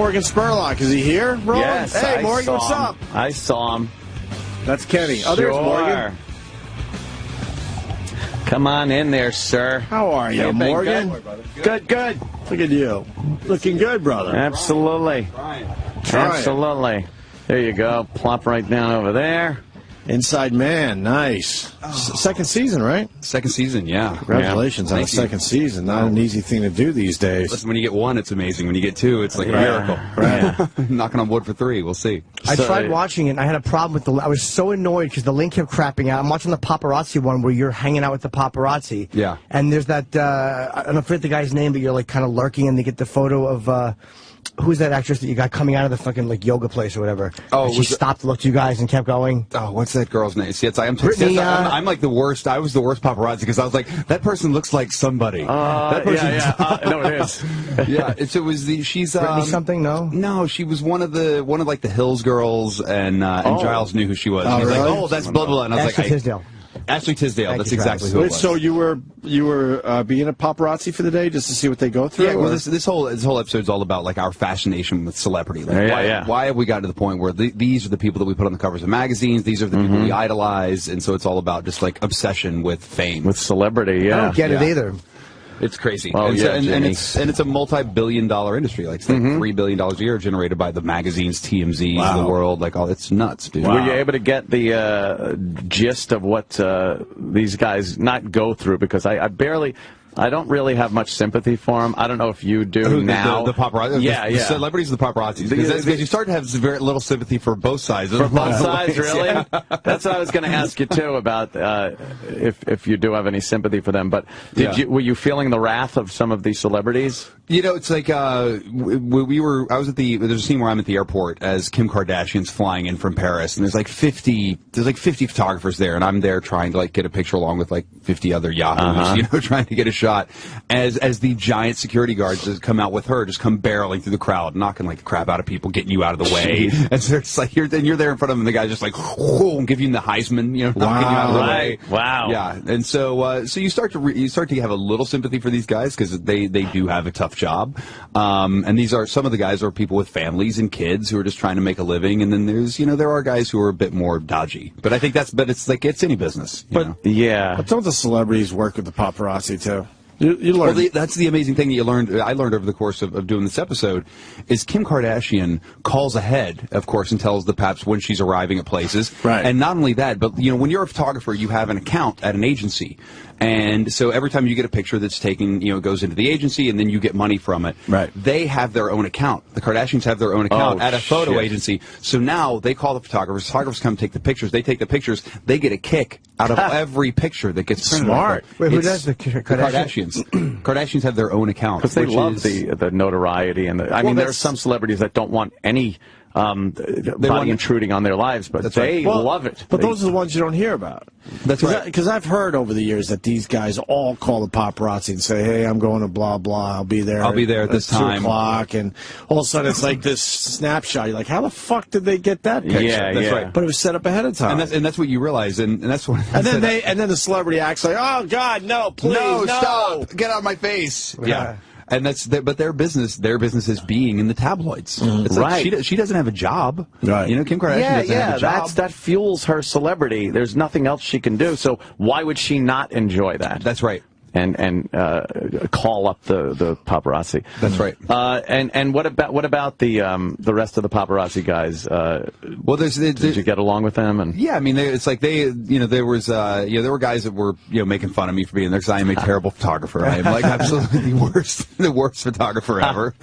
Morgan Spurlock. Is he here, Roland? Yes, hey, Morgan, what's up? I saw him. That's Kenny. Oh, there's Morgan. Come on in there, sir. How are you, Morgan? Good, good. Look at you. Looking good, brother. Absolutely. Absolutely. There you go. Plop right down over there. Inside Man, nice. Second season, right? Second season, yeah. Congratulations on the second season. Not an easy thing to do these days. Listen, when you get one, it's amazing. When you get two, it's like a miracle. Right. Knocking on wood for three. We'll see. I tried watching it, and I had a problem with the... I was so annoyed because the link kept crapping out. I'm watching the paparazzi one where you're hanging out with the paparazzi. Yeah. And there's that... I don't forget the guy's name, but you're like kind of lurking, and they get the photo of... who's that actress that you got coming out of the fucking like yoga place or whatever? Oh, and she stopped, looked at you guys, and kept going. Oh, what's that girl's name? See, I'm like the worst. I was the worst paparazzi because I was like, that person looks like somebody. That person, no, it is. Yeah, it was the she's Brittany something. No, she was one of like the Hills girls, and Giles knew who she was. And he's like, oh, that's blah blah. And I was Ashley like, Tisdale. Ashley Tisdale. That's exactly who it was. So you were being a paparazzi for the day just to see what they go through? Yeah. Well, this whole episode is all about like our fascination with celebrity. Like, why have we gotten to the point where these are the people that we put on the covers of magazines? These are the people we idolize, and so it's all about just like obsession with fame, with celebrity. Yeah. I don't get it either. It's crazy. Oh, and it's a multi-billion-dollar industry. Like it's like $3 billion a year generated by the magazines, TMZs, the world. Like, it's nuts, dude. Were you able to get the gist of what these guys not go through? Because I don't really have much sympathy for them. I don't know if you do now. The paparazzi? The celebrities of the paparazzis. Because you start to have very little sympathy for both sides. For both sides, really? Yeah. That's what I was going to ask you, too, about if you do have any sympathy for them. But were you feeling the wrath of some of these celebrities? You know, it's like there's a scene where I'm at the airport as Kim Kardashian's flying in from Paris, and there's like 50 photographers there, and I'm there trying to like get a picture along with like 50 other yahoos, trying to get a shot as the giant security guards that come out with her just come barreling through the crowd, knocking like the crap out of people, getting you out of the way, and so it's like you're there in front of them, and the guy's just like whoa, and give you the Heisman, knocking you out of the way. Wow. Yeah, and so you start to have a little sympathy for these guys because they do have a tough job, and some of the guys are people with families and kids who are just trying to make a living, and then there are guys who are a bit more dodgy. But I think it's like it's any business. But some of the celebrities work with the paparazzi too. You learn. Well, that's the amazing thing that I learned over the course of doing this episode, is Kim Kardashian calls ahead, of course, and tells the paps when she's arriving at places. Right. And not only that, but when you're a photographer, you have an account at an agency. And so every time you get a picture that's taken, it goes into the agency, and then you get money from it. Right. They have their own account. The Kardashians have their own account at a photo agency. So now they call the photographers. Photographers come take the pictures. They take the pictures. They get a kick out of every picture that gets printed. Smart. Wait, who does the Kardashians? Kardashians have their own account. Because they love the notoriety. And there are some celebrities that don't want any body intruding on their lives, but they love it. But those are the ones you don't hear about. That's right. Because I've heard over the years that these guys all call the paparazzi and say, hey, I'm going to blah, blah, I'll be there at this time. 2 o'clock, and all of a sudden it's like this snapshot. You're like, how the fuck did they get that picture? Yeah, that's right. But it was set up ahead of time. And that's what you realize, and that's what. And then the celebrity acts like, oh God, no, please, no, stop, get out of my face. Yeah. And but their business is being in the tabloids. It's like she doesn't have a job. Right. Kim Kardashian doesn't have a job. That fuels her celebrity. There's nothing else she can do. So why would she not enjoy that? That's right. And call up the paparazzi. That's right. And what about the rest of the paparazzi guys? Well, did you get along with them? And yeah, it's like there were guys that were making fun of me for being there because I am a terrible photographer. I am like absolutely the worst photographer ever.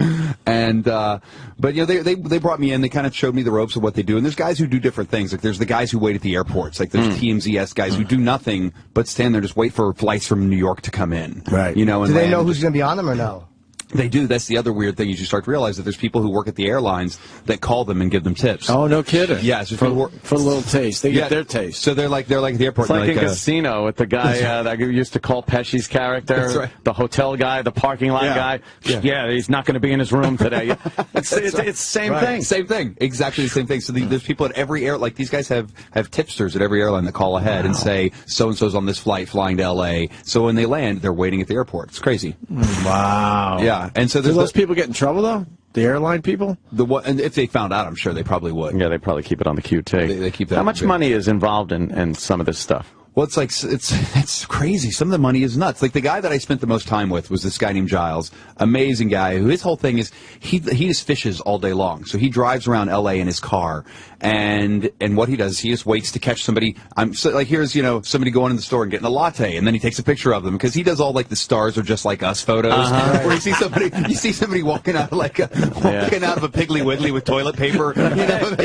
And but they brought me in. They kind of showed me the ropes of what they do. And there's guys who do different things. Like there's the guys who wait at the airports. Like there's TMZ guys who do nothing but stand there just wait for flights from New York to come in. Right. Do they know who's going to be on them or no? They do. That's the other weird thing. You start to realize that there's people who work at the airlines that call them and give them tips. Oh, no kidding. Yeah, for a little taste. They get their taste. So they're like at the airport. It's like in Casino with the guy that used to call Pesci's character, that's right. the hotel guy, the parking lot guy. Yeah, he's not going to be in his room today. It's the same thing. Same thing. Exactly the same thing. So there's people at every air. Like these guys have tipsters at every airline that call ahead and say so and so's on this flight flying to L.A. So when they land, they're waiting at the airport. It's crazy. Wow. Yeah, and so do those people get in trouble though? The airline people? And if they found out, I'm sure they probably would. Yeah, they probably keep it on the QT. They keep that. How much money is involved in some of this stuff? Well, it's like it's crazy. Some of the money is nuts. Like the guy that I spent the most time with was this guy named Giles, amazing guy. Who his whole thing is he just fishes all day long. So he drives around L.A. in his car, and what he does is he just waits to catch somebody. Here's somebody going in the store and getting a latte, and then he takes a picture of them because he does all like the stars are just like us photos, where you see somebody walking out of a Piggly Wiggly with toilet paper. Look at that.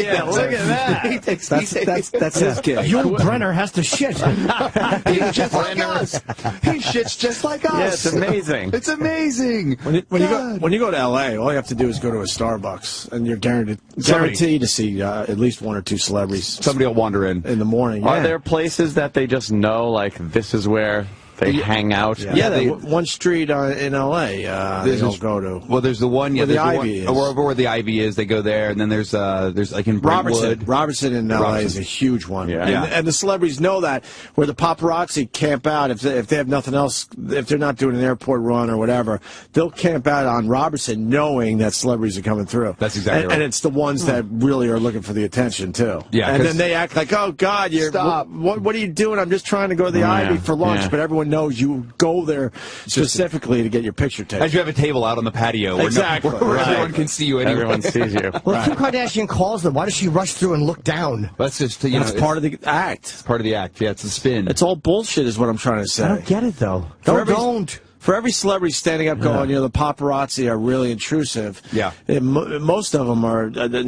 That's his kid. Yul Brenner has to shit. He's just like us. He shits just like us. Yeah, it's amazing. It's amazing. When you go to L.A., all you have to do is go to a Starbucks, and you're guaranteed to see at least one or two celebrities. Somebody will wander in the morning. Are there places that they just know, like, this is where they hang out? Yeah, one street in L.A. They don't go to. Well, there's the one. Yeah, where the Ivy is. Where the Ivy is, they go there, and then there's like in Brentwood. Robertson in L.A. is a huge one. Yeah. And the celebrities know that, where the paparazzi camp out if they have nothing else, if they're not doing an airport run or whatever, they'll camp out on Robertson knowing that celebrities are coming through. That's exactly right. And it's the ones that really are looking for the attention too. Yeah, and then they act like, oh God, stop. What are you doing? I'm just trying to go to the Ivy for lunch, but everyone knows you go there specifically to get your picture taken. As you have a table out on the patio where, where everyone can see you anyway. Everyone sees you. Well, Kim Kardashian calls them. Why does she rush through and look down? That's just it's part of the act. It's part of the act. Yeah, it's the spin. It's all bullshit, is what I'm trying to say. I don't get it though. Don't. For every celebrity standing up going, the paparazzi are really intrusive. Yeah. Most of them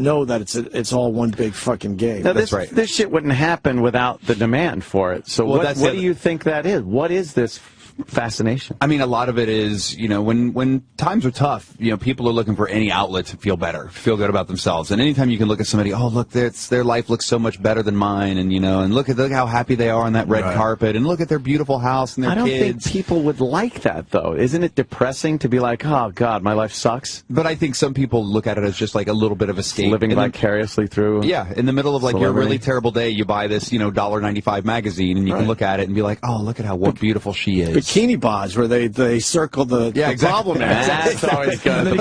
know that it's all one big fucking game. Now, That's right. This shit wouldn't happen without the demand for it. So what do you think that is? What is this fascination? I mean, a lot of it is, when times are tough, people are looking for any outlet to feel better, feel good about themselves. And anytime you can look at somebody, oh, look, their life looks so much better than mine, and look how happy they are on that red carpet, and look at their beautiful house and their kids. I don't think people would like that, though. Isn't it depressing to be like, oh, God, my life sucks? But I think some people look at it as just like a little bit of escape. Living vicariously through. Yeah, in the middle of like your really terrible day, you buy this, $1.95 magazine, and you can look at it and be like, oh, look at what beautiful she is. Bikini Bods, where they circle the problem area. That's always good. And then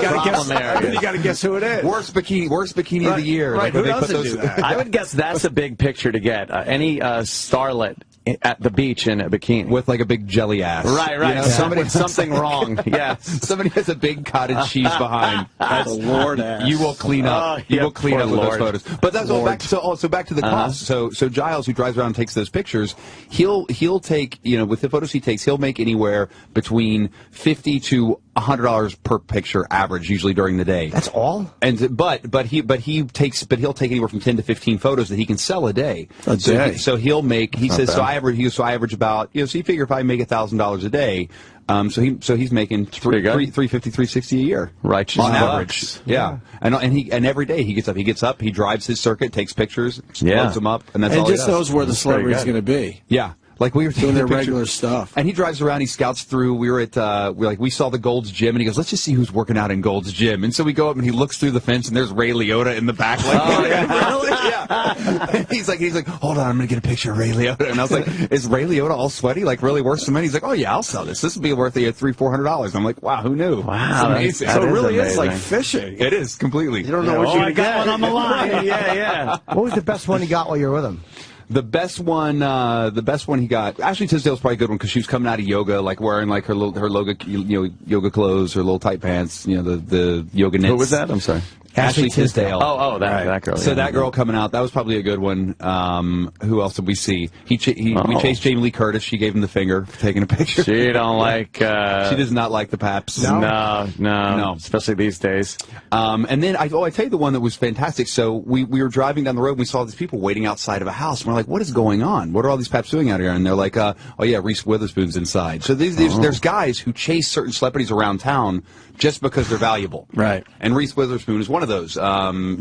you got to guess who it is. Worst bikini of the year. Right, who doesn't do that? I would guess that's a big picture to get. Any starlet at the beach in a bikini with like a big jelly ass. Right. Somebody something wrong. Yeah. Somebody has a big cottage cheese behind. That's a lord ass. You will clean up. You will clean up with those photos. But that's all back to the cost. So Giles, who drives around and takes those pictures, he'll take, with the photos he takes, he'll make anywhere between $50 to $100 per picture average, usually during the day. That's all. And he'll take anywhere from 10 to 15 photos that he can sell a day. So he'll make. He says so. I average about. So you figure if I make $1,000 a day. So he's making $350, $360 a year, righteous on bucks. average. Yeah, and every day he gets up, he drives his circuit, takes pictures, loads them up, and that's all he does. And just knows where the celebrity's going to be. Yeah. Like we were doing their regular stuff, and he drives around. He scouts through. We saw the Gold's Gym, and he goes, "Let's just see who's working out in Gold's Gym." And so we go up, and he looks through the fence, and there's Ray Liotta in the back. Like, oh, yeah. Really? Yeah. He's like, hold on, I'm gonna get a picture of Ray Liotta. And I was like, is Ray Liotta all sweaty, like really worth some money? He's like, oh yeah, I'll sell this. This will be worth $300-$400. I'm like, wow, who knew? Wow, amazing. So it really amazing. is like fishing. It is completely. You don't know what you're gonna get. One on the line. Yeah. What was the best one you got while you were with him? The best one he got. Ashley Tisdale's probably a good one because she was coming out of yoga, like wearing like her yoga clothes, her little tight pants, the yoga knits. Who was that? I'm sorry. Ashley Tisdale. Oh, that girl. So that girl coming out, that was probably a good one. Who else did we see? We chased Jamie Lee Curtis. She gave him the finger for taking a picture. She don't like. She does not like the paps. No. Especially these days. And then I tell you the one that was fantastic. So we were driving down the road and we saw these people waiting outside of a house. And we're like, what is going on? What are all these paps doing out here? And they're like, oh yeah, Reese Witherspoon's inside. So there's guys who chase certain celebrities around town just because they're valuable. Right. And Reese Witherspoon is one of those.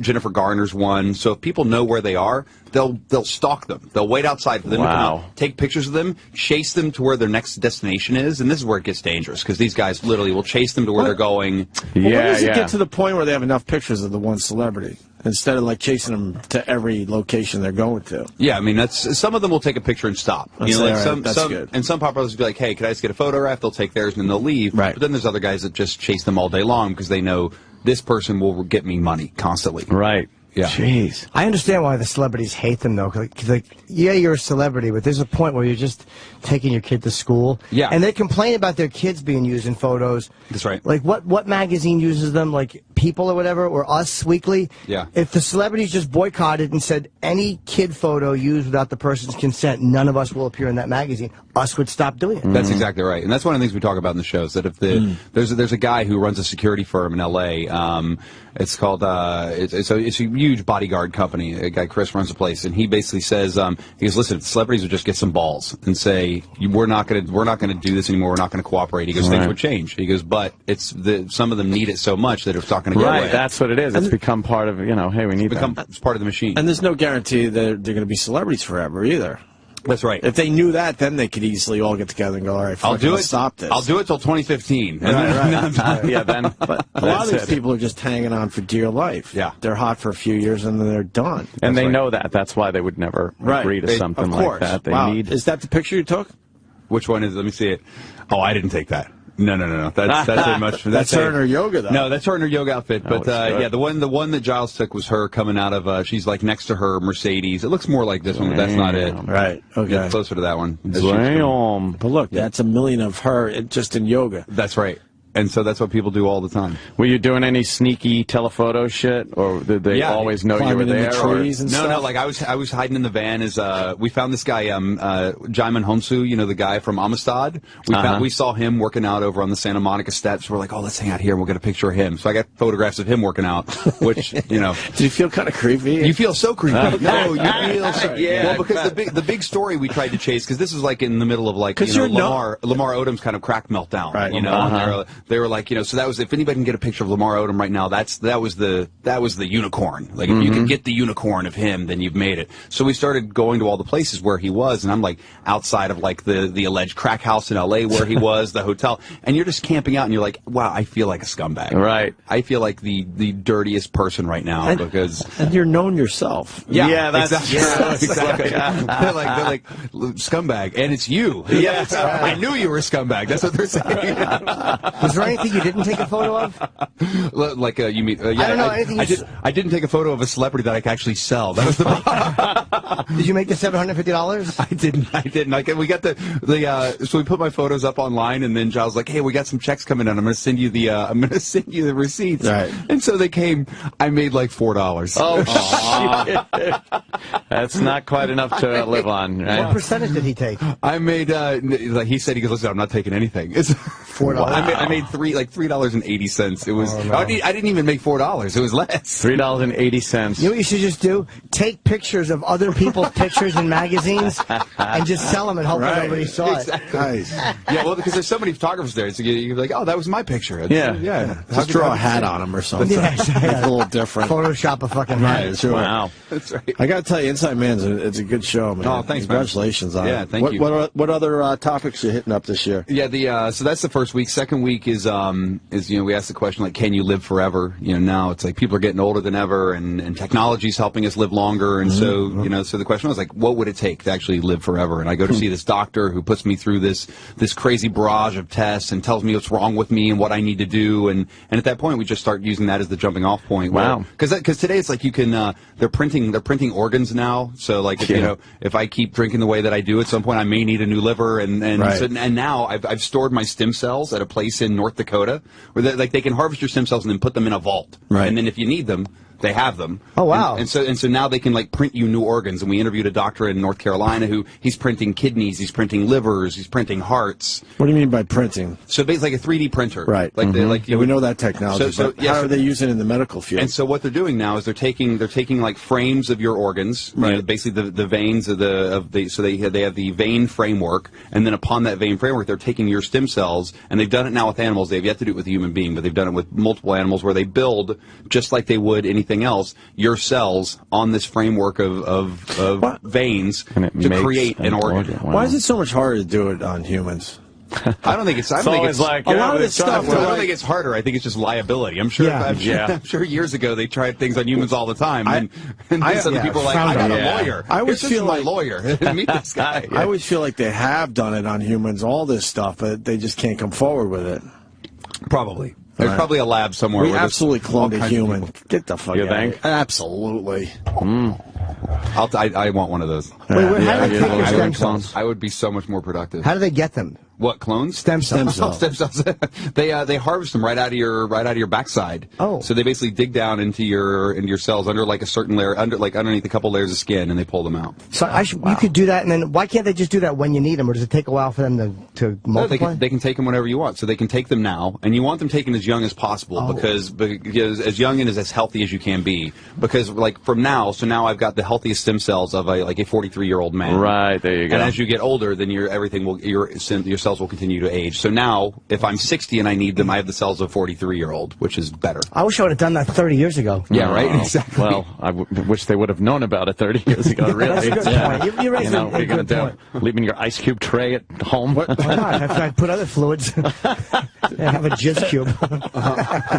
Jennifer Garner's one. So if people know where they are, they'll stalk them. They'll wait outside for them to come out, take pictures of them, chase them to where their next destination is. And this is where it gets dangerous because these guys literally will chase them to where they're going. When does it get to the point where they have enough pictures of the one celebrity? Instead of like chasing them to every location they're going to. Yeah, I mean that's some of them will take a picture and stop. That's good. And some paparazzi will be like, "Hey, can I just get a photograph?" They'll take theirs and then they'll leave. Right. But then there's other guys that just chase them all day long because they know this person will get me money constantly. Right. Yeah. Jeez. I understand why the celebrities hate them, though. Cause like, yeah, you're a celebrity, but there's a point where you're just taking your kid to school. Yeah. And they complain about their kids being used in photos. That's right. Like, what magazine uses them? Like, People or whatever, or Us Weekly? Yeah. If the celebrities just boycotted and said, any kid photo used without the person's consent, none of us will appear in that magazine, Us would stop doing it. That's exactly right, and that's one of the things we talk about in the show. Is that if there's a guy who runs a security firm in L.A. It's called it's a huge bodyguard company. A guy Chris runs the place, and he basically says he goes, listen, if the celebrities would just get some balls and say we're not going to do this anymore. We're not going to cooperate. He goes, things would change. He goes, but some of them need it so much that it's not going to get away. That's what it is. It's become part of hey, we need It's part of the machine. And there's no guarantee that they're going to be celebrities forever either. That's right. If they knew that, then they could easily all get together and go, all right, I'll do it. Stop this. I'll do it till 2015. Right. Yeah, then. But a lot of these people are just hanging on for dear life. Yeah. They're hot for a few years and then they're done. And they know that. That's why they would never agree to something like that. They need. Is that the picture you took? Which one is? Let me see it. Oh, I didn't take that. No. That's a much. That's her in her yoga, though. No, that's her in her yoga outfit. But yeah, the one that Giles took was her coming out of. She's like next to her Mercedes. It looks more like this one, but that's not it. Right. Okay. Get closer to that one. Damn. But look, that's a million of her just in yoga. That's right. And so that's what people do all the time. Were you doing any sneaky telephoto shit, or did they always know you were there? No. Like I was hiding in the van. As we found this guy, Jaimin Honsu, the guy from Amistad. We saw him working out over on the Santa Monica steps. We're like, oh, let's hang out here and we'll get a picture of him. So I got photographs of him working out, which Did you feel kind of creepy? You feel so creepy. No, you feel so. Yeah. Well, because the big story we tried to chase, because this was like in the middle of like Lamar Odom's kind of crack meltdown. Right. And they were like, so that was, if anybody can get a picture of Lamar Odom right now, that was the unicorn. Like, if you can get the unicorn of him, then you've made it. So we started going to all the places where he was, and I'm like outside of like the alleged crack house in L.A. where he was, the hotel, and you're just camping out, and you're like, wow, I feel like a scumbag. Right. I feel like the dirtiest person right now because. And you're known yourself. Yeah, that's exactly. They're like scumbag, and it's you. Yeah, I knew you were a scumbag. That's what they're saying. Was there anything you didn't take a photo of? Like you mean? I don't know. I didn't take a photo of a celebrity that I could actually sell. That was the. Did you make the $750? I didn't. Like we got so we put my photos up online, and then Giles was like, hey, we got some checks coming in. I'm going to send you the receipts. Right. And so they came. I made like $4. Oh, shit. That's not quite enough to live on, right? What percentage did he take? I made. He said, he goes, listen, I'm not taking anything. It's $4. I made $3.80. It was. I didn't even make $4. It was less. $3.80. You know what you should just do? Take pictures of other people's pictures in magazines and just sell them and hope that nobody saw it. Nice. Yeah, well, because there's so many photographers there, so you're like, oh, that was my picture. Yeah. Just draw a hat on them or something. Yeah, It's a little different. Photoshop a fucking hat. Sure. Wow. That's right. I got to tell you, Inside Man's it's a good show, man. Oh, thanks, man. Congratulations on it. Yeah, thank you. What other topics you hitting up this year? Yeah, so that's the first week. Second week is we asked the question, like, can you live forever? Now it's like people are getting older than ever, and technology's helping us live longer, and so the question was like, what would it take to actually live forever? And I go to see this doctor who puts me through this crazy barrage of tests and tells me what's wrong with me and what I need to do, and at that point we just start using that as the jumping off point. Wow. Because today it's like you can they're printing organs now, so like if I keep drinking the way that I do, at some point I may need a new liver, and now I've stored my stem cells at a place in North Dakota where they can harvest your stem cells and then put them in a vault, and then if you need them, they have them. Oh, wow. And so now they can like print you new organs. And we interviewed a doctor in North Carolina who he's printing kidneys, he's printing livers, he's printing hearts. What do you mean by printing? So basically like a 3D printer. Right. Like we know that technology. How are they using it in the medical field? And so what they're doing now is they're taking like frames of your organs, right? Basically the veins so they have the vein framework, and then upon that vein framework they're taking your stem cells, and they've done it now with animals. They've yet to do it with a human being, but they've done it with multiple animals where they build, just like they would anything else, your cells on this framework of veins to create an organ. Wow. Why is it so much harder to do it on humans? I don't think it's. I don't think it's like a lot of this stuff. I don't think it's harder. I think it's just liability. I'm sure. I'm sure years ago they tried things on humans all the time, and some people are like, I got a lawyer. I always feel my like lawyer. Meet this guy. I always feel like they have done it on humans, all this stuff, but they just can't come forward with it. Probably. There's probably a lab somewhere. We where absolutely all cloned a kinds of human. people- Get the fuck You out think? of here. Absolutely. I want one of those. Wait, how do they take your I stem would cells? I would be so much more productive. How do they get them? What, clones? Stem cells. Stem cells. They harvest them right out of your backside. Oh. So they basically dig down into your cells under like a certain layer, underneath a couple layers of skin, and they pull them out. So you could do that, and then why can't they just do that when you need them, or does it take a while for them to No, multiply? they can take them whenever you want. So they can take them now, and you want them taken as young as possible because as young and as healthy as you can be. Because like from now, so now I've got the healthiest stem cells of a 43-year-old man. Right, there you go. And as you get older, then your cells will continue to age. So now, if I'm 60 and I need them, I have the cells of a 43-year-old, which is better. I wish I would have done that 30 years ago. Yeah, right. Exactly. Well, I wish they would have known about it 30 years ago, really. That's a good point. You raised What a are you going good to do? Leaving your ice cube tray at home? Why not? If I put other fluids, have a jizz cube.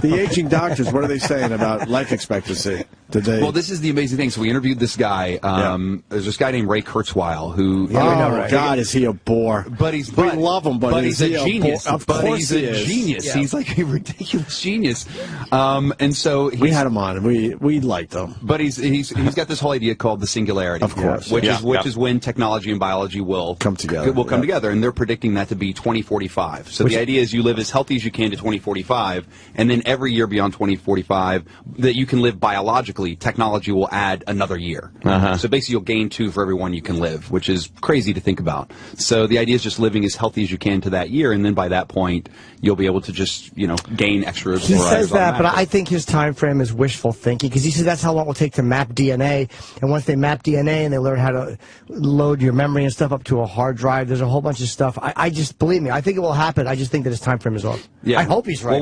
The aging doctors, what are they saying about life expectancy? Did they? Well, this is the amazing thing. So we interviewed this guy. There's this guy named Ray Kurzweil who. Oh, God, is he a bore? We love him, but he's is a he genius. Of course he's he a is. genius. Yeah. He's like a ridiculous genius. And so We had him on. We liked him. But he's got this whole idea called the singularity, Of course. which is when technology and biology will come together. Will come together, and they're predicting that to be 2045. So the idea is you live as healthy as you can to 2045, and then every year beyond 2045 that you can live biologically, technology will add another year. So basically, you'll gain 2 for every 1 you can live, which is crazy to think about. So the idea is just living as healthy as you can to that year, and then by that point, you'll be able to just gain extra. He says that, but I think his time frame is wishful thinking because he says that's how long it will take to map DNA, and once they map DNA and they learn how to load your memory and stuff up to a hard drive, there's a whole bunch of stuff. I just believe me, I think it will happen. I just think that his time frame is off. Yeah. I hope he's right. Well,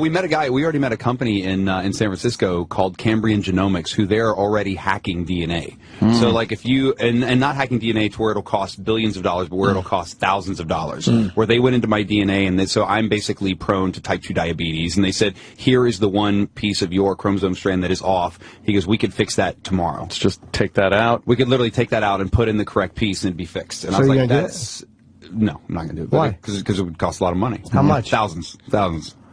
we already met a company in San Francisco called Cambrian Genomics, who they're already hacking DNA. So like if you and not hacking DNA to where it'll cost billions of dollars, but where it'll cost thousands of dollars. Where they went into my DNA and so I'm basically prone to type 2 diabetes, and they said, here is the one piece of your chromosome strand that is off. He goes, we could fix that tomorrow. Let's just take that out. We could literally take that out and put in the correct piece and it'd be fixed. And So I was you're like, gonna do that's no, I'm not gonna do it. Why? Because it would cost a lot of money. How much? Thousands.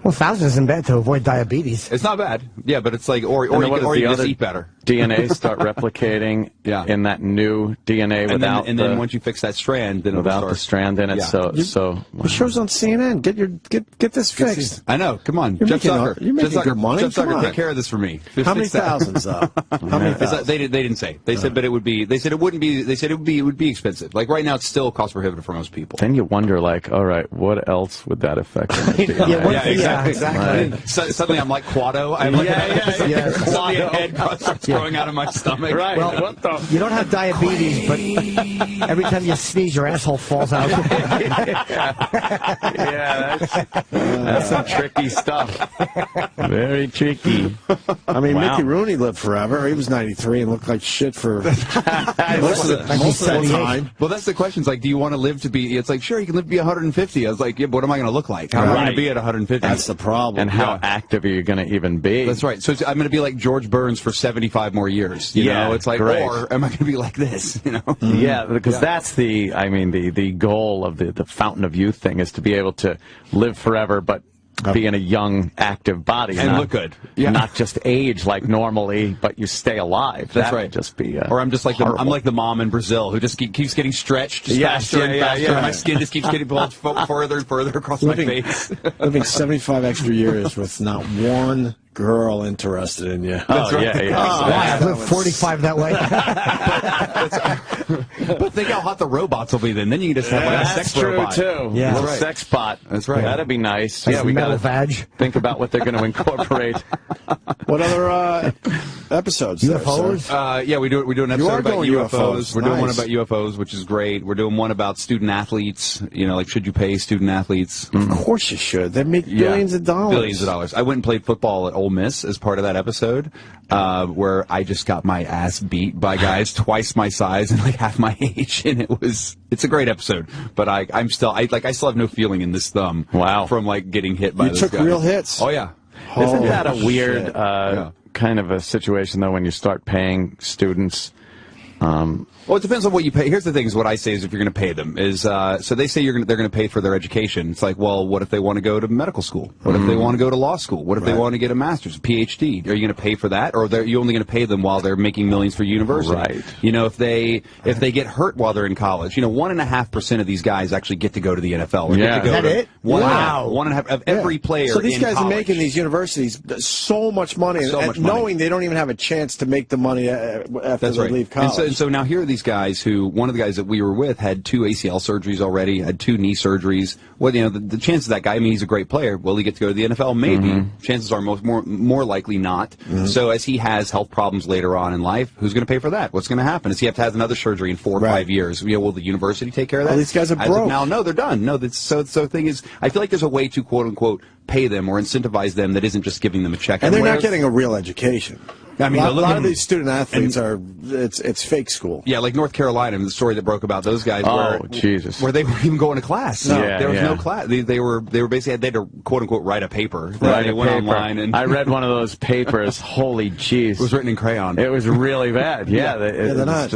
Well, thousands isn't bad to avoid diabetes. It's not bad. Yeah, but it's like, or you what can if the just other eat better. DNA start replicating in that new DNA And then once you fix that strand, then without it'll the start. strand in it. Yeah. So The show's on CNN. Get this fixed. I know. Come on, You're Jeff making Zucker. you're making Jeff good Zucker, money. Jeff Zucker, Come on. take care of this for me. How many Fix that. thousands though? How many thousands? They didn't say. They said, but it would be. They said it wouldn't be. They said it would be expensive. Like right now, it's still cost prohibitive for most people. then you wonder, like, all right, what else would that affect? In the DNA? Yeah, exactly. Right. So, suddenly, I'm like Quado. I'm like, yeah. Suddenly, a head starts growing out of my stomach. Right. Well, What the? You don't have diabetes, but every time you sneeze, your asshole falls out. Yeah, that's some tricky stuff. Very tricky. I mean, Wow. Mickey Rooney lived forever. He was 93 and looked like shit for most of the time. Well, that's the question. It's like, do you want to live to be? It's like, sure, you can live to be 150. I was like, yeah, but what am I going to look like? How am I going Right. to be at 150? That's the problem. And how active are you going to even be? That's right. So I'm going to be like George Burns for 75 more years. You Yeah, know, it's like, great. or am I going to be like this? You know? Yeah, because that's the goal of the Fountain of Youth thing is to be able to live forever, but be in a young, active body. And not, look good. Yeah. Not just age like normally, but you stay alive. That's That right. would just be Or I'm just like I'm like the mom in Brazil who just keeps getting stretched just faster and faster. And my skin just keeps getting pulled further and further across my face. Living 75 extra years with not one girl interested in you. Oh, yeah. I've lived 45 that way. But think how hot the robots will be then. Then you can just have like a That's sex true robot. too. Yeah. Little That's right. sex bot. That's right. That'd be nice. That's Yeah, we metal got to vag. think about what they're going to incorporate. What other episodes? there, UFOs? sir? Yeah, we do an are episode about going UFOs. UFOs. We're doing one Nice. about UFOs, which is great. We're doing one about student athletes. You know, like should you pay student athletes? Of course you should. They make billions of dollars. Billions of dollars. I went and played football at Ole Miss as part of that episode, where I just got my ass beat by guys twice my size and like half my age, and it's a great episode. But I still have no feeling in this thumb. Wow. From like getting hit by You those took guys. real hits. Oh yeah. Isn't that Holy a weird shit. kind of a situation, though, when you start paying students Well, it depends on what you pay. Here's the thing: is what I say is if you're going to pay them is so they say they're going to pay for their education. It's like, well, what if they want to go to medical school? What if they want to go to law school? What if they want to get a master's, a PhD? Are you going to pay for that, or are you only going to pay them while they're making millions for university? Right. You know, if they get hurt while they're in college, 1.5% of these guys actually get to go to the NFL. Or get to go Is that it? Wow. 1.5% of every player. So these guys college. are making these universities so much money, knowing they don't even have a chance to make the money after they leave college. And so now here are these guys who, one of the guys that we were with had 2 ACL surgeries already, had 2 knee surgeries. Well, the chance of that guy, I mean, he's a great player. Will he get to go to the NFL? Maybe. Chances are more likely not. So as he has health problems later on in life, who's going to pay for that? What's going to happen? Does he have to have another surgery in 4 or 5 years? Will the university take care of that? Well, these guys are broke. Now, no, they're done. No, so the thing is, I feel like there's a way to quote unquote pay them or incentivize them that isn't just giving them a check. And they're not getting a real education. I mean, a lot of these student athletes it's fake school. Yeah, like North Carolina, the story that broke about those guys. Jesus! Where they weren't even going to class. No. There was no class. They were basically they had to quote unquote write a paper. They went online and I read one of those papers. Holy jeez! It was written in crayon. It was really bad. Yeah, they're not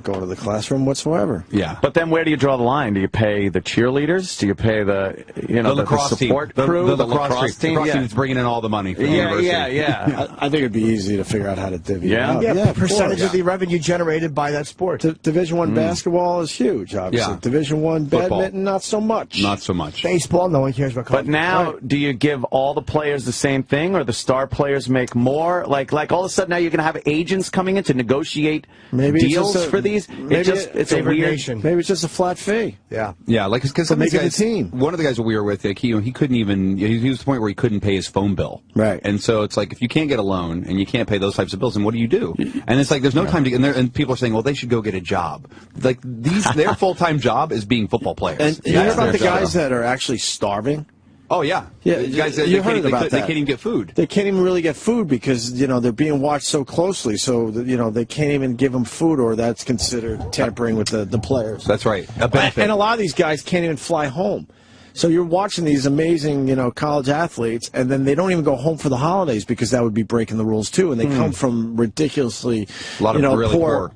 going to the classroom whatsoever. Yeah, but then where do you draw the line? Do you pay the cheerleaders? Do you pay the lacrosse support team? crew? The lacrosse team. The lacrosse team is bringing in all the money for the university. Yeah. I think it'd be easy to figure out how to divvy it out. Yeah, percentage of the revenue generated by that sport. Division I basketball is huge, obviously. Yeah. Division I badminton, not so much. Not so much. Baseball, no one cares about college. But now, do you give all the players the same thing, or the star players make more? Like all of a sudden now you're going to have agents coming in to negotiate deals for these? It's a weird nation. Maybe it's just a flat fee. Yeah. Yeah, like because some of these guys, the team. One of the guys that we were with, like, he couldn't even. He was to the point where he couldn't pay his phone bill. Right. And so it's like if you can't get a loan and you can't pay those types of bills, then what do you do? And it's like there's no time to. And people are saying, well, they should go get a job. Like their full-time job is being football players. And you hear about the guys that are actually starving? Oh yeah, guys. You heard about that? They can't even get food. They can't even really get food because they're being watched so closely. So they can't even give them food, or that's considered tampering with the players. That's right. A benefit. And a lot of these guys can't even fly home. So you're watching these amazing, college athletes, and then they don't even go home for the holidays because that would be breaking the rules too. And they come from ridiculously, poor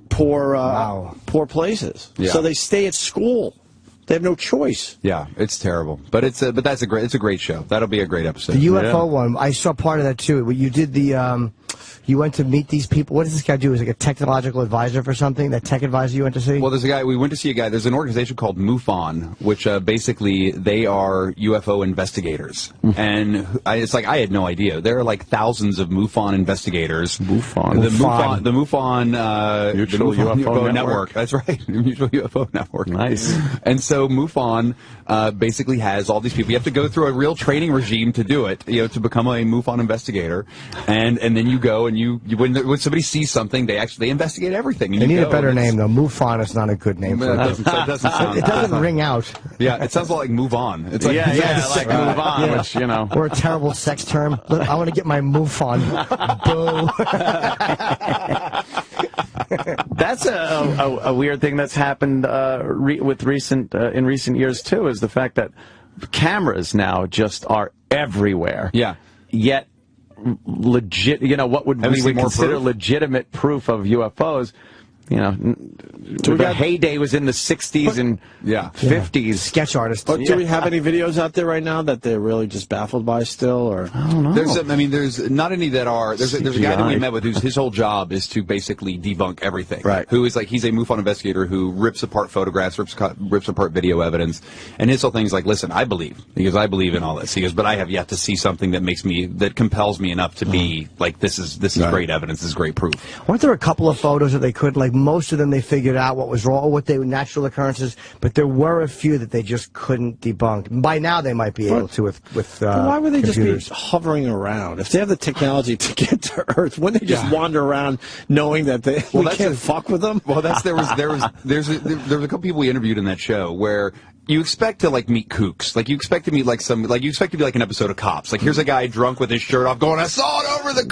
places. Yeah. So they stay at school. They have no choice. Yeah, it's terrible, but it's a great show. That'll be a great episode. The UFO one, I saw part of that too. You did the you went to meet these people. What does this guy do? Is like a technological advisor for something? That tech advisor you went to see? Well, there's a guy. We went to see a guy. There's an organization called MUFON, which basically they are UFO investigators. And it's like I had no idea. There are like thousands of MUFON investigators. The MUFON Mutual UFO Network. That's right, Mutual UFO Network. Nice. And so MUFON basically has all these people. You have to go through a real training regime to do it. To become a MUFON investigator, and then you go and when somebody sees something, they investigate everything. And they need a better name though. MUFON is not a good name for it. It doesn't ring out. Yeah, it sounds like move on. It's like like move on, which or a terrible sex term. Look, I want to get my MUFON. Boo. That's a weird thing that's happened in recent years too. Is the fact that cameras now just are everywhere. Yeah. Yet legit, what would we would consider legitimate proof of UFOs? The heyday was in the 60s and 50s. Sketch artists. But do we have any videos out there right now that they're really just baffled by still? Or I don't know. There's not any that are. There's a guy that we met with whose his whole job is to basically debunk everything. Right. Who is like he's a MUFON investigator who rips apart photographs, rips apart video evidence, and his whole thing is like, listen, I believe I believe in all this. He goes, but I have yet to see something that compels me enough to be like this is great evidence, this is great proof. Weren't there a couple of photos that they couldn't like? Most of them they figured out what was wrong, what they were natural occurrences, but there were a few that they just couldn't debunk. By now they might be able to with why would they computers. just be hovering around? If they have the technology to get to Earth, wouldn't they just wander around knowing that we can't fuck with them? Well, there's a couple people we interviewed in that show where you expect to meet kooks, you expect to meet you expect to be like an episode of Cops. Like here's a guy drunk with his shirt off, going, I saw it over the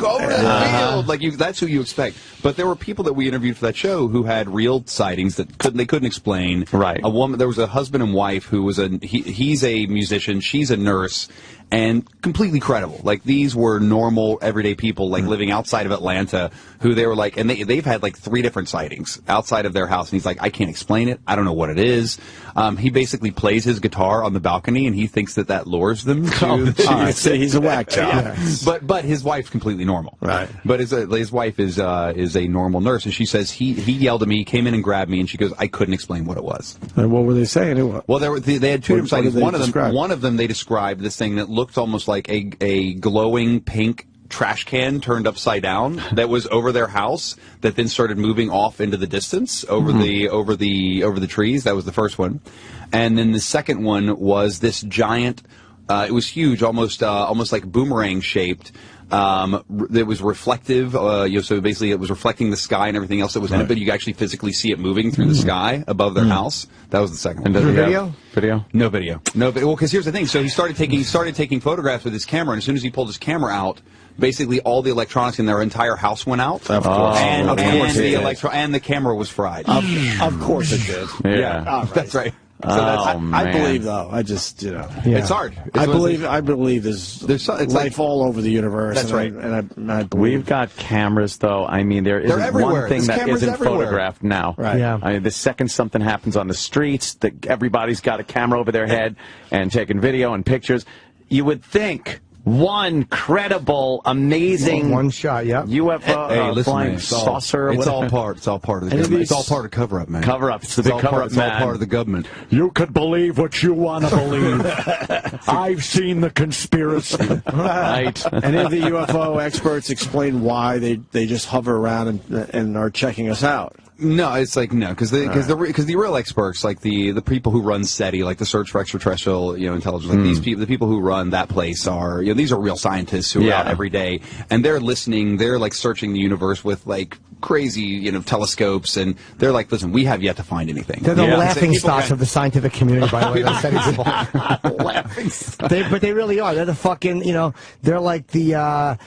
field. That's who you expect. But there were people that we interviewed for that show show who had real sightings that they couldn't explain. Right. A woman. There was a husband and wife who was he's a musician. She's a nurse. And completely credible. Like, these were normal, everyday people, like, living outside of Atlanta, who they were like, and they've had, like, 3 different sightings outside of their house. And he's like, I can't explain it. I don't know what it is. He basically plays his guitar on the balcony, and he thinks that lures them to... He's a whack job. Yeah. But his wife's completely normal. Right. But his wife is a normal nurse, and she says he yelled at me, came in and grabbed me, and she goes, I couldn't explain what it was. And what were they saying? Well, they had 2 different sightings. One of them, they described this thing that looked almost like a glowing pink trash can turned upside down that was over their house that then started moving off into the distance over the trees. That was the first one. And then the second one was this giant, it was huge, almost like boomerang shaped. It was reflective, so basically it was reflecting the sky and everything else that was in it, but you could actually physically see it moving through the sky above their house. That was the second one. And video? No video. Well, because here's the thing. So he started taking photographs with his camera, and as soon as he pulled his camera out, basically all the electronics in their entire house went out. Of course. And the camera was fried. Of course it did. Yeah. That's right. So I believe, though. I just, it's hard. I believe there's life all over the universe. That's right. And I believe. We've got cameras, though. I mean, there isn't one thing that isn't photographed now. Right. Yeah. I mean, the second something happens on the streets, everybody's got a camera over their head and taking video and pictures. You would think one credible, amazing one shot, UFO flying saucer. It's all part of the government. It's all part of cover-up, man. Cover-up. It's the big cover-up, man. It's all part of the government. You could believe what you want to believe. I've seen the conspiracy. Right. Any of the UFO experts explain why they just hover around and are checking us out? No, it's like no, because the real experts, like the people who run SETI, like the Search for Extraterrestrial intelligence, like these people, the people who run that place are these are real scientists who are out every day, and they're listening, they're like searching the universe with like crazy telescopes, and they're like, listen, we have yet to find anything. They're the laughing stocks of the scientific community, by the way. Those SETI people. Laughing stock. But they really are. They're the fucking they're like the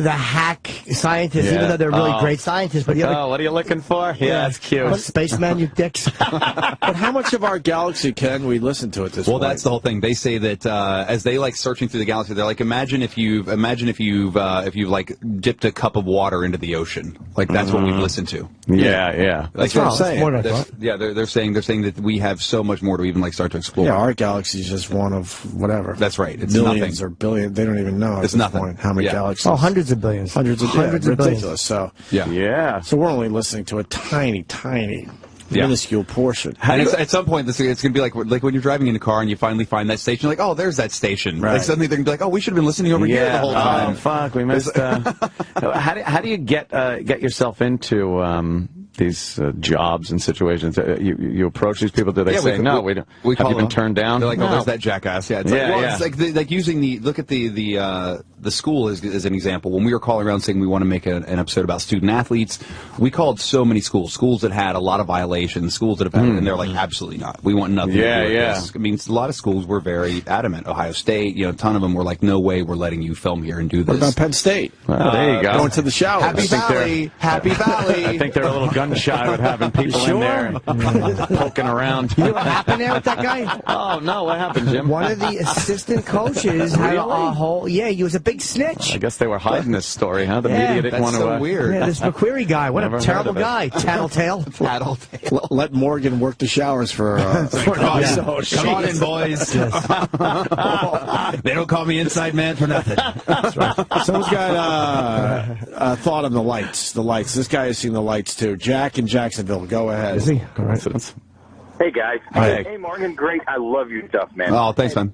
hack scientists, even though they're really great scientists. But what are you looking for? Yeah, that's cute. Spaceman, you dicks. But how much of our galaxy can we listen to at this point? Well, that's the whole thing. They say that as they like searching through the galaxy, they're like, imagine if you've like dipped a cup of water into the ocean. Like that's what we've listened to. Yeah. That's what I'm saying. They're saying that we have so much more to even like start to explore. Yeah, our galaxy is just one of whatever. That's right. It's millions nothing. or billions. They don't even know. It's nothing. How many galaxies? Oh, hundreds of billions. Hundreds of billions. Ridiculous. So yeah. So we're only listening to a tiny, minuscule portion. And at some point, it's going to be like when you're driving in a car and you finally find that station. Like, oh, there's that station. Right. Like suddenly they're going to be like, oh, we should have been listening over here the whole time. Oh, fuck, we missed. How do you get yourself into these jobs and situations? You approach these people. Do they say no? We don't. Have you been turned down? They're like, oh, there's that jackass. Yeah, it's like using look at the school as an example. When we were calling around saying we want to make an episode about student athletes, we called so many schools that had a lot of violations, schools that have had, and they're like, absolutely not. We want nothing to do with this. I mean, a lot of schools were very adamant. Ohio State, a ton of them were like, no way, we're letting you film here and do this. What about Penn State? Well, there you go. Going to the shower. Happy Valley. I think they're a little gun shy with having people in there poking around. You know what happened there with that guy? Oh, no, what happened, Jim? One of the assistant coaches had a whole, he was a big snitch. I guess they were hiding this story, huh? The media didn't want to. That's so weird. Yeah, this McQuarrie guy, what a terrible guy. Tattletale. Let Morgan work the showers for an episode. Come on in, boys. They don't call me inside man for nothing. That's right. Someone's got a thought on the lights. This guy has seen the lights, too. Jack in Jacksonville. Go ahead. Is he? Coincidence. Hey, guys. Hey, Morgan. Great. I love your stuff, man. Oh, thanks, man.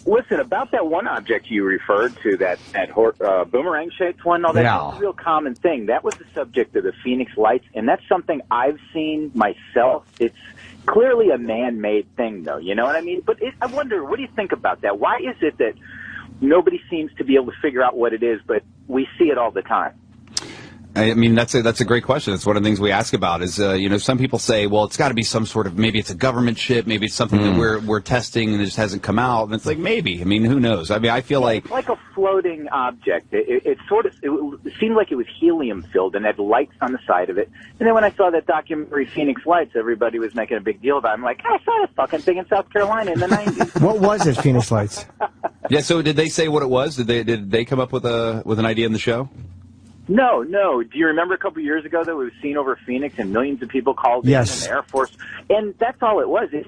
Listen, about that one object you referred to, that boomerang-shaped one, that's a real common thing. That was the subject of the Phoenix Lights, and that's something I've seen myself. It's clearly a man-made thing, though, you know what I mean? But I wonder, what do you think about that? Why is it that nobody seems to be able to figure out what it is, but we see it all the time? I mean, that's a great question. It's one of the things we ask about is, some people say, well, it's got to be some sort of, maybe it's a government ship, maybe it's something that we're testing and it just hasn't come out. And it's like, maybe. I mean, who knows? I mean, I feel like... It's like a floating object. It seemed like it was helium-filled and had lights on the side of it. And then when I saw that documentary, Phoenix Lights, everybody was making a big deal about it. I'm like, I saw that fucking thing in South Carolina in the 90s. What was it, Phoenix Lights? Yeah, so did they say what it was? Did they come up with an idea in the show? No. Do you remember a couple of years ago that it was seen over Phoenix and millions of people called in the Air Force? And that's all it was. It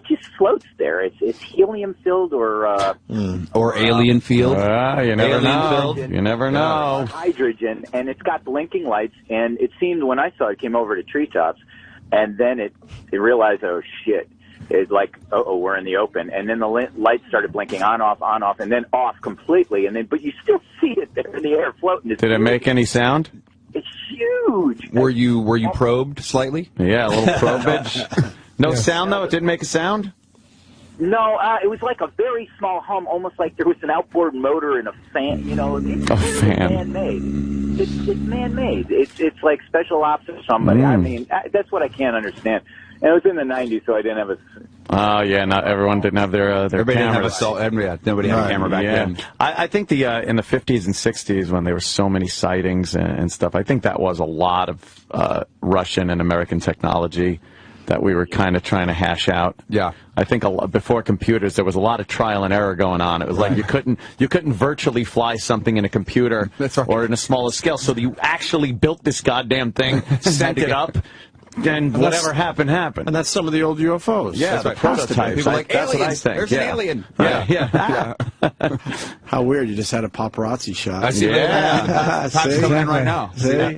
just floats there. It's helium filled or alien field. You never know. You never know. Hydrogen, and it's got blinking lights. And it seemed when I saw it, came over to treetops, and then it realized, oh shit. It's like, we're in the open. And then the lights started blinking on, off, and then off completely. But you still see it there in the air floating. Did it make any sound? It's huge. Were you probed slightly? Yeah, a little probage. No sound, though? It didn't make a sound? No, it was like a very small hum, almost like there was an outboard motor and a fan. It's man-made. It's man-made. It's like special ops or somebody. I mean, that's what I can't understand. And it was in the 90s, so I didn't have a... Oh, yeah, not everyone didn't have their Everybody cameras. Didn't have nobody had a camera back then. I think in the 50s and 60s, when there were so many sightings and stuff, I think that was a lot of Russian and American technology that we were kind of trying to hash out. Yeah. I think before computers, there was a lot of trial and error going on. It was like you couldn't virtually fly something in a computer or in a smaller scale, so you actually built this goddamn thing, sent it up, then whatever happened. And that's some of the old UFOs. Yeah, the prototypes. People like, that's aliens, what I think. there's an alien. Yeah. How weird, you just had a paparazzi shot. I see. Yeah. Time's coming in right now. See?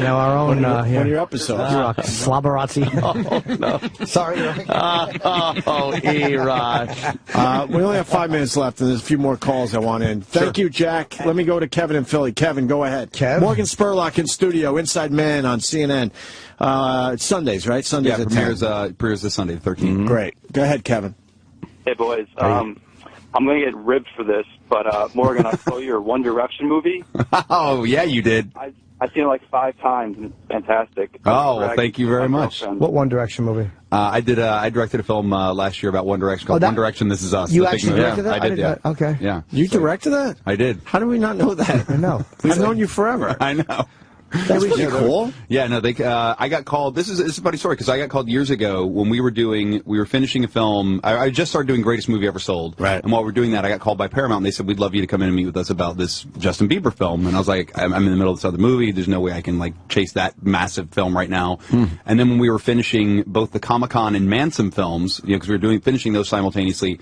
Now our own one of your episodes. Slobberazzi. Oh, no. Sorry, Erod. We only have 5 minutes left, and there's a few more calls I want in. Thank you, Jack. Let me go to Kevin in Philly. Kevin, go ahead. Kev? Morgan Spurlock in studio, Inside Man on CNN. It's Sundays, right? Sundays at 10. Premieres this Sunday, the 13th. Great. Go ahead, Kevin. Hey, boys. I'm going to get ribbed for this, but Morgan, I saw your One Direction movie. Oh, yeah, you did. I've seen it like 5 times, and it's fantastic. Oh, well, thank you very much. What One Direction movie? I directed a film last year about One Direction called One Direction, This Is Us. You actually directed that? I did, yeah. Okay. Yeah. You directed that? I did. How do we not know that? I know. We've known you forever. I know. That's pretty cool. Yeah, no, I got called. This is a funny story because I got called years ago when we were finishing a film. I just started doing Greatest Movie Ever Sold. Right. And while we were doing that, I got called by Paramount and they said, we'd love you to come in and meet with us about this Justin Bieber film. And I was like, I'm in the middle of this other movie. There's no way I can chase that massive film right now. And then when we were finishing both the Comic-Con and Manson films, because we were finishing those simultaneously,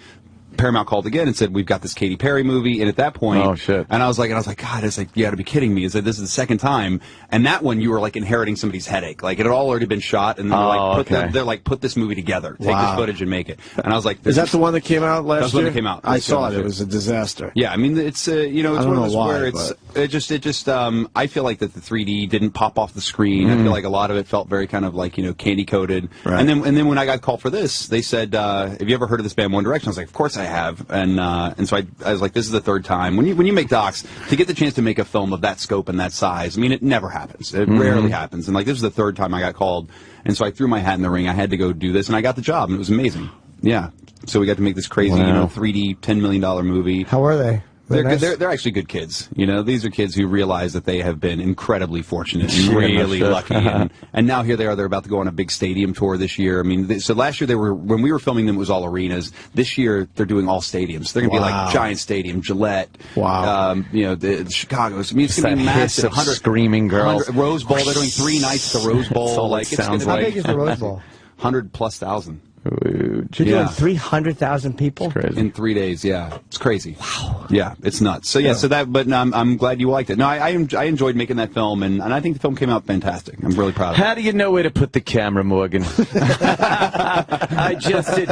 Paramount called again and said, we've got this Katy Perry movie, and at that point, oh shit! And I was like, God, you got to be kidding me! Is that this is the second time? And that one, you were inheriting somebody's headache. It had all already been shot, and they're like, put this movie together, take this footage and make it. And I was like, is that the one that came out last year? That's the one that came out. I saw it. It was a disaster. Yeah, I mean, it's it's one of those where it just I feel like that the 3D didn't pop off the screen. I feel like a lot of it felt very kind of candy coated. Right. And then when I got called for this, they said, have you ever heard of this band One Direction? I was like, of course I have. And so I was like, this is the third time. When you make docs, to get the chance to make a film of that scope and that size, I mean, it never happens. It rarely happens. And this is the third time I got called. And so I threw my hat in the ring. I had to go do this, and I got the job, and it was amazing. Yeah. So we got to make this crazy, 3D, $10 million movie. How were they? They're actually good kids. These are kids who realize that they have been incredibly fortunate and really lucky. And now here they are. They're about to go on a big stadium tour this year. I mean, so last year when we were filming them, it was all arenas. This year they're doing all stadiums. They're going to be like Giant Stadium, Gillette. Wow. The Chicago's. I mean, it's going to be massive. 100 screaming girls. Rose Bowl. They're doing 3 nights at the Rose Bowl. It's going to How big is the Rose Bowl? 100,000+. You're doing 300,000 people in 3 days. Yeah, it's crazy. Wow. Yeah, it's nuts. So but I'm glad you liked it. No, I enjoyed making that film, and I think the film came out fantastic. I'm really proud of it. How do you know where to put the camera, Morgan? It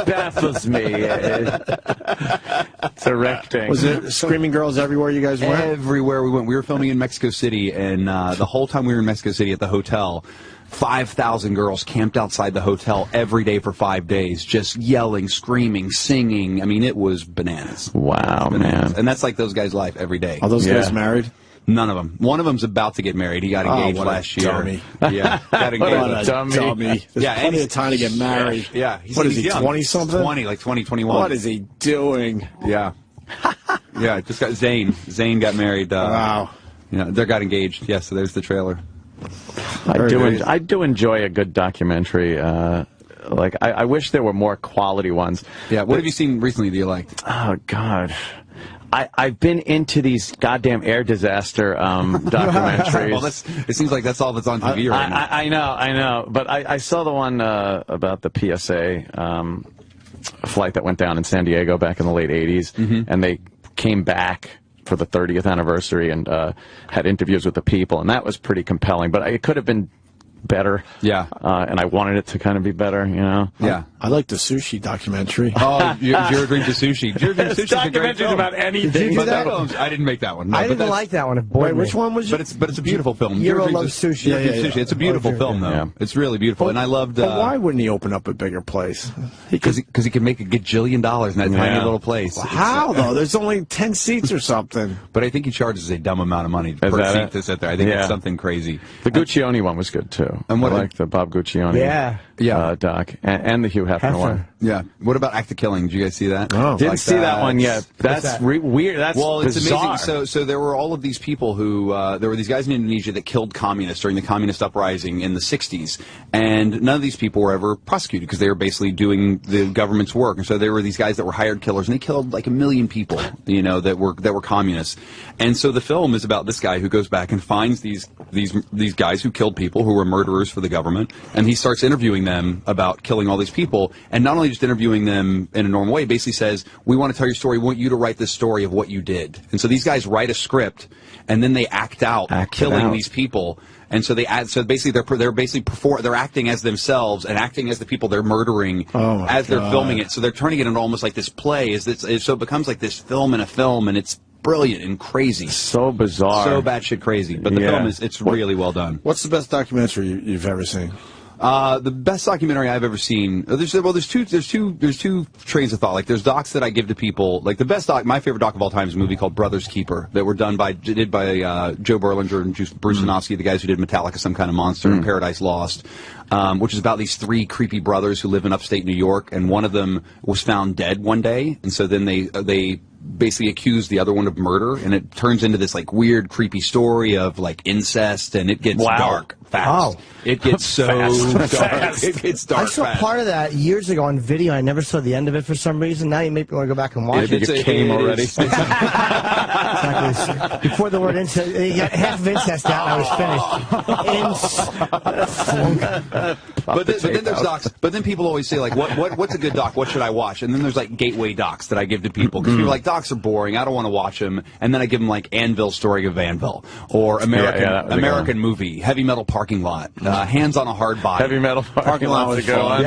baffles me. It's erecting. Was it screaming girls everywhere you guys went? Everywhere we went. We were filming in Mexico City, and the whole time we were in Mexico City at the hotel, 5,000 girls camped outside the hotel every day for 5 days, just yelling, screaming, singing. I mean, it was bananas. Wow, man. And that's like those guys' life every day. Are those guys married? None of them. One of them's about to get married. He got engaged last year. Dummy. Yeah, got engaged. What a dummy. There's plenty of time to get married. Yeah. What is he, 20-something? 20, like 2021. What is he doing? Yeah. Yeah, just got Zane. Zane got married. Wow. Yeah, they got engaged. Yeah, so there's the trailer. I do enjoy a good documentary. I wish there were more quality ones. Yeah, what have you seen recently that you liked? Oh, God. I've been into these goddamn air disaster documentaries. Well, it seems like that's all that's on TV right now. I know. But I saw the one about the PSA flight that went down in San Diego back in the late 80s, and they came back for the 30th anniversary and had interviews with the people, and that was pretty compelling. But it could have been better. Yeah. And I wanted it to kind of be better, you know? Yeah. I like the sushi documentary. Oh, Your Dream to Sushi. Your Dream to Sushi is a great film. About anything. Did you do that? I didn't make that one. No, I didn't like that one. Wait, which one was But it's a beautiful film. Euro loves sushi. Yeah. It's a beautiful film, though. Yeah. It's really beautiful, and I loved. But why wouldn't he open up a bigger place? Because he could make a gajillion dollars in that tiny little place. Well, how, though? There's only 10 seats or something. But I think he charges a dumb amount of money per seat to sit there. I think it's something crazy. The Guccione one was good, too. And what I liked the Bob Guccione doc, and the Hugh Hefner one. Yeah. What about Act of Killing? Did you guys see that? Oh. Didn't see that one yet. That's weird. That's it's bizarre. amazing. So there were all of these people who there were these guys in Indonesia that killed communists during the communist uprising in the 60s, and none of these people were ever prosecuted because they were basically doing the government's work. And so there were these guys that were hired killers, and they killed like 1 million people, you know, that were communists. And so the film is about this guy who goes back and finds these guys who killed people, who were murderers for the government, and he starts interviewing them about killing all these people, and not only just interviewing them in a normal way, basically says, we want to tell your story, we want you to write this story of what you did. And so these guys write a script, and then they act out killing these people. And so they're acting as themselves and acting as the people they're murdering as they're filming it. So they're turning it into almost like this play. So it becomes like this film in a film, and it's brilliant and crazy. So bizarre. So batshit crazy. But the film it's really well done. What's the best documentary you've ever seen? The best documentary I've ever seen. There's two trains of thought. Like there's docs that I give to people. Like the best doc, my favorite doc of all time is a movie called Brother's Keeper that were did by Joe Berlinger and Bruce Sinofsky, the guys who did Metallica, Some Kind of Monster, and Paradise Lost, which is about these 3 creepy brothers who live in upstate New York, and one of them was found dead one day, and so then they basically accused the other one of murder, and it turns into this like weird, creepy story of like incest, and it gets dark fast. Oh. It gets so dark. It gets dark. I saw part of that years ago on video. I never saw the end of it for some reason. Now you make me want to go back and watch it. It came already. Exactly. Before the word incest, you got half of incest out, and I was finished. But then there's docs. But then people always say like, what's a good doc? What should I watch? And then there's like gateway docs that I give to people because people are like, docs are boring. I don't want to watch them. And then I give them like Anvil, Story of Anvil, or American Movie, Heavy Metal Parking Lot, Hands on a Hard Body. Heavy Metal Parking Lot was a good one.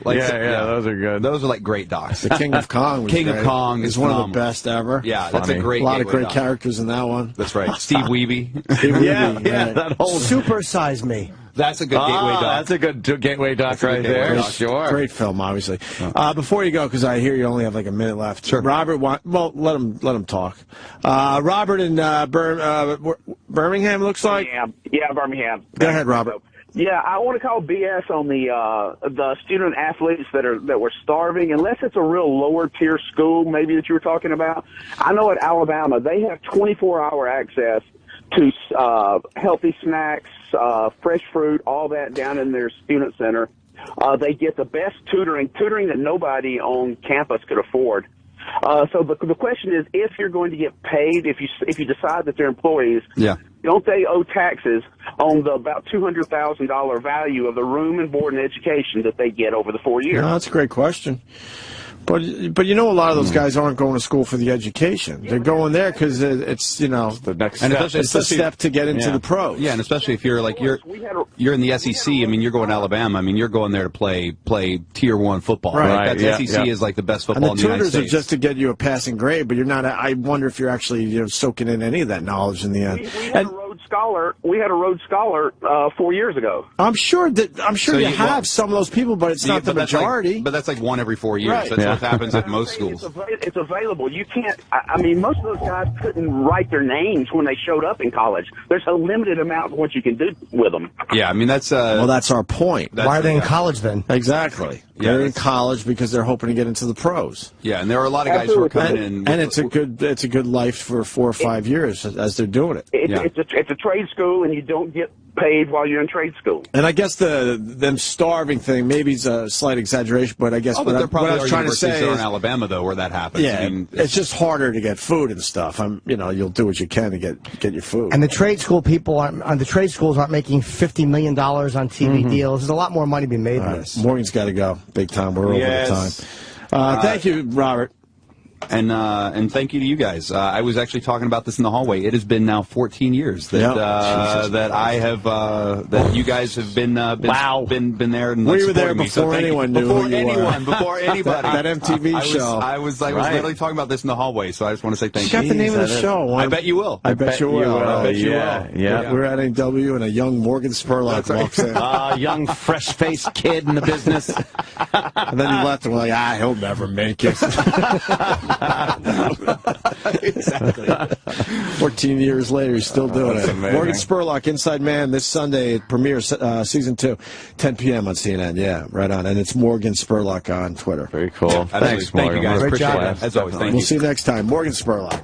Those are good. Those are like great docs. The King of Kong was King of Kong is one of the best ever. Yeah, that's a great. A lot of great doc. characters in that one. That's right. Steve Wiebe. That whole Super Size Me. That's a good gateway doc. That's a good gateway doc right there. Sure. Great film, obviously. Before you go, because I hear you only have like a minute left. Sure. Robert, let him talk. Robert in Birmingham looks like. Yeah, Birmingham. Go ahead, Robert. Yeah, I want to call BS on the student athletes that were starving, unless it's a real lower tier school, maybe that you were talking about. I know at Alabama they have 24-hour access to healthy snacks, fresh fruit, all that down in their student center. They get the best tutoring that nobody on campus could afford. So the question is, if you're going to get paid, if you decide that they're employees, don't they owe taxes on the about $200,000 value of the room and board and education that they get over the 4 years? No, that's a great question. But you know, a lot of those guys aren't going to school for the education. They're going there because it's the next step. It's the step to get into the pros. Yeah, and especially if you're like you're in the SEC. I mean, you're going to Alabama. I mean, you're going there to play Tier 1 football. Right. The SEC is like the best football in the United States. And the tutors are just to get you a passing grade, but you're not. I wonder if you're actually soaking in any of that knowledge in the end. We had a Rhodes Scholar. We had a Rhodes Scholar 4 years ago. I'm sure you have some of those people, but it's not the majority. But that's like one every 4 years. Right. That's what happens at most schools. It's available. You can't. I mean, most of those guys couldn't write their names when they showed up in college. There's a limited amount of what you can do with them. Yeah, I mean that's. Well, that's our point. Why are they in college then? Exactly. Yeah, they're in college because they're hoping to get into the pros. Yeah, and there are a lot of guys who are coming in, and it's a good life for 4 or 5 years as they're doing it. It's a trade school, and you don't get paid while you're in trade school. And I guess them starving thing maybe is a slight exaggeration, but I guess what I was trying to say is in Alabama though where that happens. Yeah, I mean, it's just harder to get food and stuff. You'll do what you can to get your food. And the trade school people on the trade schools aren't making $50 million on TV deals. There's a lot more money being made in this. Morgan's got to go big time. We're over the time. Thank you, Robert. And thank you to you guys. I was actually talking about this in the hallway. It has been now 14 years that I have that you guys have been been there. And we were there before anyone knew who you were. Before anybody. that MTV show. I was literally talking about this in the hallway. So I just want to say thank you. Got the name of the show. I bet you will. I bet you will. I bet you will. Yeah. We're at NW, and a young Morgan Spurlock walks in. Young, fresh-faced kid in the business. And then he left, and we're like, he'll never make it. Exactly. 14 years later, he's still doing it. Amazing. Morgan Spurlock, Inside Man, this Sunday. It premieres Season 2, 10 p.m. on CNN. Yeah, right on. And it's Morgan Spurlock on Twitter. Very cool. Thanks, Thank you Morgan. guys. Great Appreciate job. it. As always, thank you. We'll see you next time. Morgan Spurlock.